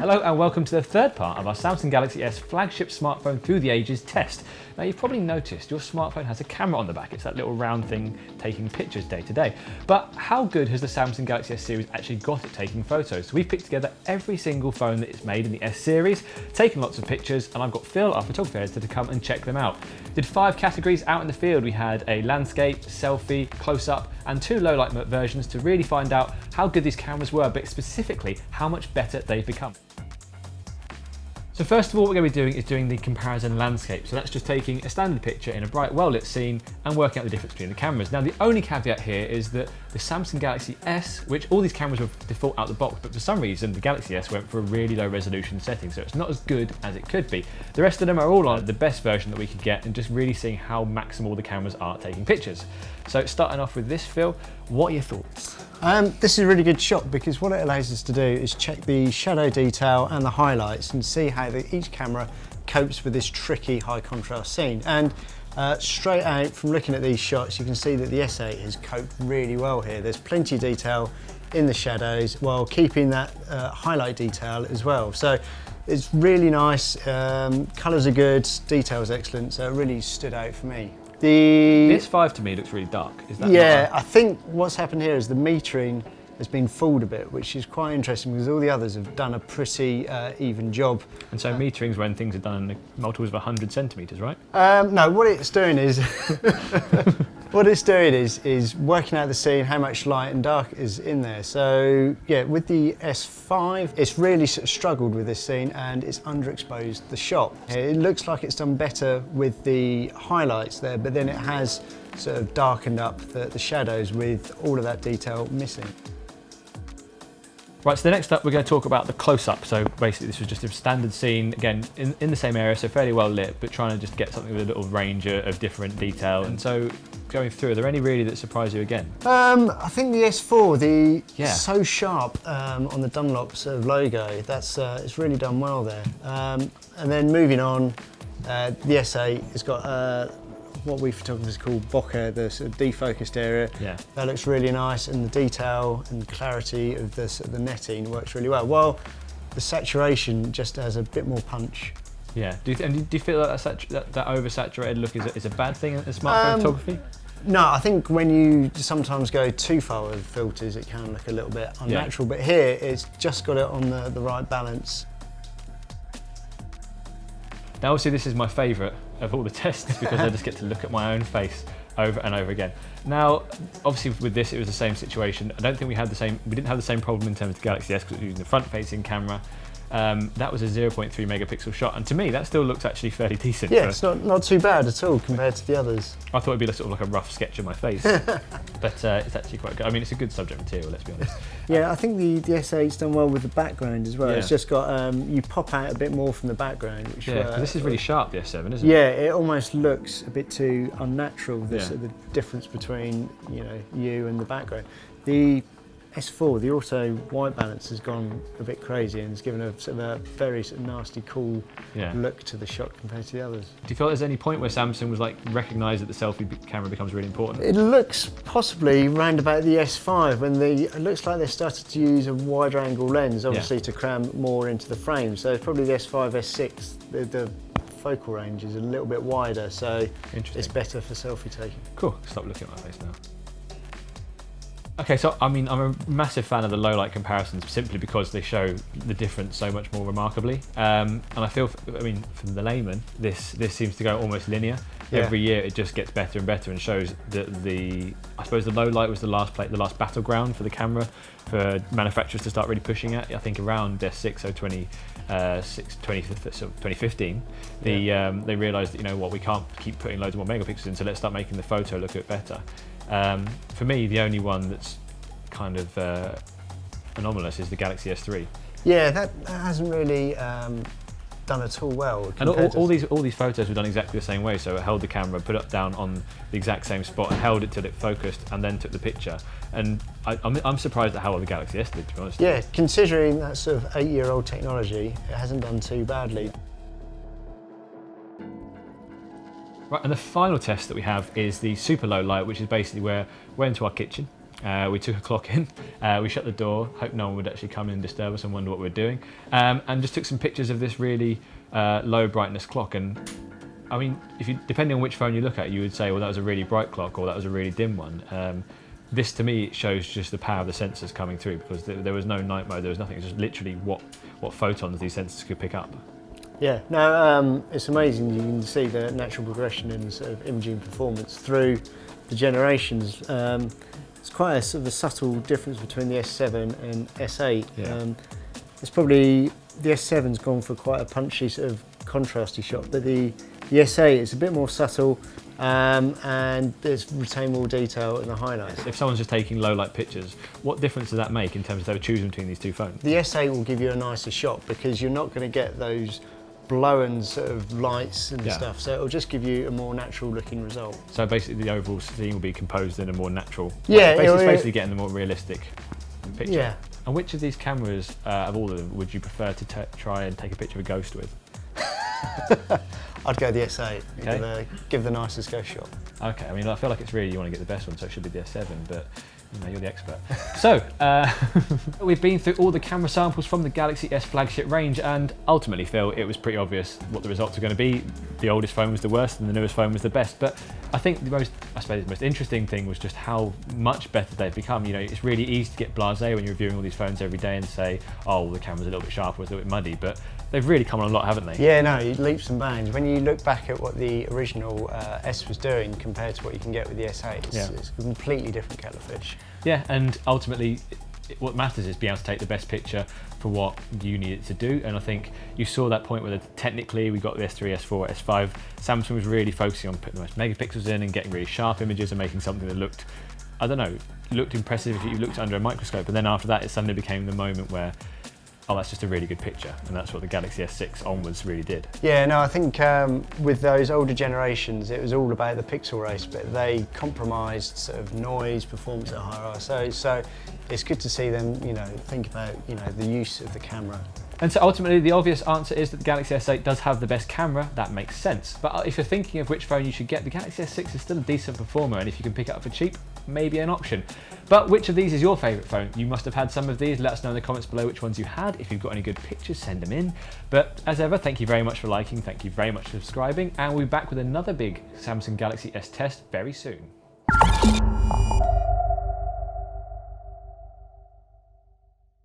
Hello and welcome to the third part of our Samsung Galaxy S flagship smartphone through the ages test. Now you've probably noticed your smartphone has a camera on the back. It's that little round thing taking pictures day to day. But how good has the Samsung Galaxy S series actually got at taking photos? So we've picked together every single phone that is made in the S series, taken lots of pictures, and I've got Phil, our photographer editor, to come and check them out. Did 5 categories out in the field. We had a landscape, selfie, close-up, and 2 low-light versions to really find out how good these cameras were, but specifically how much better they've become. So first of all, what we're going to be doing is doing the comparison landscape. So that's just taking a standard picture in a bright, well-lit scene and working out the difference between the cameras. Now the only caveat here is that the Samsung Galaxy S, which all these cameras were default out the box, but for some reason the Galaxy S went for a really low resolution setting, so it's not as good as it could be. The rest of them are all on the best version that we could get and just really seeing how maximal the cameras are taking pictures. So starting off with this, Phil, what are your thoughts? This is a really good shot because what it allows us to do is check the shadow detail and the highlights and see how each camera copes with this tricky high contrast scene. And straight out from looking at these shots, you can see that the S8 has coped really well here. There's plenty of detail in the shadows while keeping that highlight detail as well. So it's really nice, colours are good, detail's excellent, so it really stood out for me. The S5 to me looks really dark. Is that yeah, I think what's happened here is the metering has been fooled a bit, which is quite interesting because all the others have done a pretty even job. And so metering's when things are done in multiples of 100 centimetres, right? No, what it's doing is what it's doing is working out the scene, how much light and dark is in there. So yeah, with the S5, it's really sort of struggled with this scene and it's underexposed the shot. It looks like it's done better with the highlights there, but then it has sort of darkened up the shadows with all of that detail missing. Right, so the next up we're going to talk about the close-up. So basically this was just a standard scene, again, in the same area, so fairly well lit, but trying to just get something with a little range of different detail. And so going through, are there any really that surprise you again? I think the S4, so sharp on the Dunlop sort of logo, it's really done well there. And then moving on, the S8 has got what we photographers call bokeh, the sort of defocused area. Yeah. That looks really nice, and the detail and clarity of the sort of the netting works really well. While the saturation just has a bit more punch. Yeah. Do you feel like that oversaturated look is a bad thing in smartphone photography? No, I think when you sometimes go too far with filters, it can look a little bit unnatural. Yeah. But here, it's just got it on the right balance. Now obviously this is my favourite of all the tests because I just get to look at my own face over and over again. Now obviously with this it was the same situation. I don't think we didn't have the same problem in terms of the Galaxy S because it was using the front facing camera. That was a 0.3 megapixel shot, and to me that still looks actually fairly decent. Yeah, it's not too bad at all compared to the others. I thought it'd be sort of like a rough sketch of my face, but it's actually quite good. I mean, it's a good subject material, let's be honest. Yeah, I think the S8's done well with the background as well. Yeah. It's just got, you pop out a bit more from the background. Which, this is really sharp, the S7, isn't it? Yeah, it almost looks a bit too unnatural, the difference between you and the background. The S4, the auto white balance has gone a bit crazy and has given a sort of a very sort of nasty, cool look to the shot compared to the others. Do you feel there's any point where Samsung was recognised that the selfie camera becomes really important? It looks possibly round about the S5 when it looks like they started to use a wider angle lens, obviously to cram more into the frame. So it's probably the S5, S6, the focal range is a little bit wider, so it's better for selfie taking. Cool, stop looking at my face now. Okay, so I mean, I'm a massive fan of the low light comparisons simply because they show the difference so much more remarkably. And I feel, from the layman, this seems to go almost linear. Yeah. Every year it just gets better and better and shows that I suppose the low light was the last battleground for the camera for manufacturers to start really pushing at. I think around their 2015, they realised that we can't keep putting loads more megapixels in, so let's start making the photo look a bit better. For me, the only one that's kind of anomalous is the Galaxy S3. Yeah, that hasn't really done at all well. And all these photos were done exactly the same way. So it held the camera, put it down on the exact same spot, and held it till it focused, and then took the picture. And I'm surprised at how well the Galaxy S did, to be honest. Yeah, considering that sort of 8-year-old technology, it hasn't done too badly. Right, and the final test that we have is the super low light, which is basically where we're into our kitchen. We took a clock in, we shut the door, hoped no one would actually come in and disturb us and wonder what we were doing, and just took some pictures of this really low brightness clock. And I mean, depending on which phone you look at, you would say, well, that was a really bright clock or that was a really dim one. This to me shows just the power of the sensors coming through, because there was no night mode, there was nothing, it's just literally what photons these sensors could pick up. Yeah, no, it's amazing. You can see the natural progression in sort of imaging performance through the generations. It's quite a sort of a subtle difference between the S7 and S8. Yeah. It's probably, the S7's gone for quite a punchy sort of contrasty shot, but the S8 is a bit more subtle, and it's retained more detail in the highlights. If someone's just taking low light pictures, what difference does that make in terms of they were choosing between these two phones? The S8 will give you a nicer shot because you're not going to get those blown sort of lights and stuff, so it'll just give you a more natural looking result. So basically the overall scene will be composed in a more natural way. Yeah, It's basically getting the more realistic picture. Yeah. And which of these cameras, of all of them, would you prefer to try and take a picture of a ghost with? I'd go the S8, Okay. give the nicest ghost shot. Okay, I mean, I feel like it's really, you want to get the best one, so it should be the S7, but you know, you're the expert. So, we've been through all the camera samples from the Galaxy S flagship range, and ultimately, Phil, it was pretty obvious what the results were going to be. The oldest phone was the worst and the newest phone was the best, but I think the most interesting thing was just how much better they've become. You know, it's really easy to get blasé when you're reviewing all these phones every day and say, oh, the camera's a little bit sharper, it's a little bit muddy, but they've really come on a lot, haven't they? Yeah, no, leaps and bounds. When you look back at what the original S was doing compared to what you can get with the S8, it's a completely different kettle of fish. Yeah, and ultimately, what matters is being able to take the best picture for what you need it to do. And I think you saw that point where technically we got the S3, S4, S5. Samsung was really focusing on putting the most megapixels in and getting really sharp images and making something that looked, I don't know, looked impressive if you looked under a microscope. And then after that, it suddenly became the moment where, oh, that's just a really good picture. And that's what the Galaxy S6 onwards really did. Yeah, no, I think with those older generations, it was all about the pixel race, but they compromised sort of noise, performance at higher ISO. So it's good to see them, you know, think about, you know, the use of the camera. And so ultimately the obvious answer is that the Galaxy S8 does have the best camera. That makes sense. But if you're thinking of which phone you should get, the Galaxy S6 is still a decent performer, and if you can pick it up for cheap, maybe an option. But which of these is your favourite phone? You must have had some of these. Let us know in the comments below which ones you had. If you've got any good pictures, send them in. But as ever, thank you very much for liking, thank you very much for subscribing, and we'll be back with another big Samsung Galaxy S test very soon.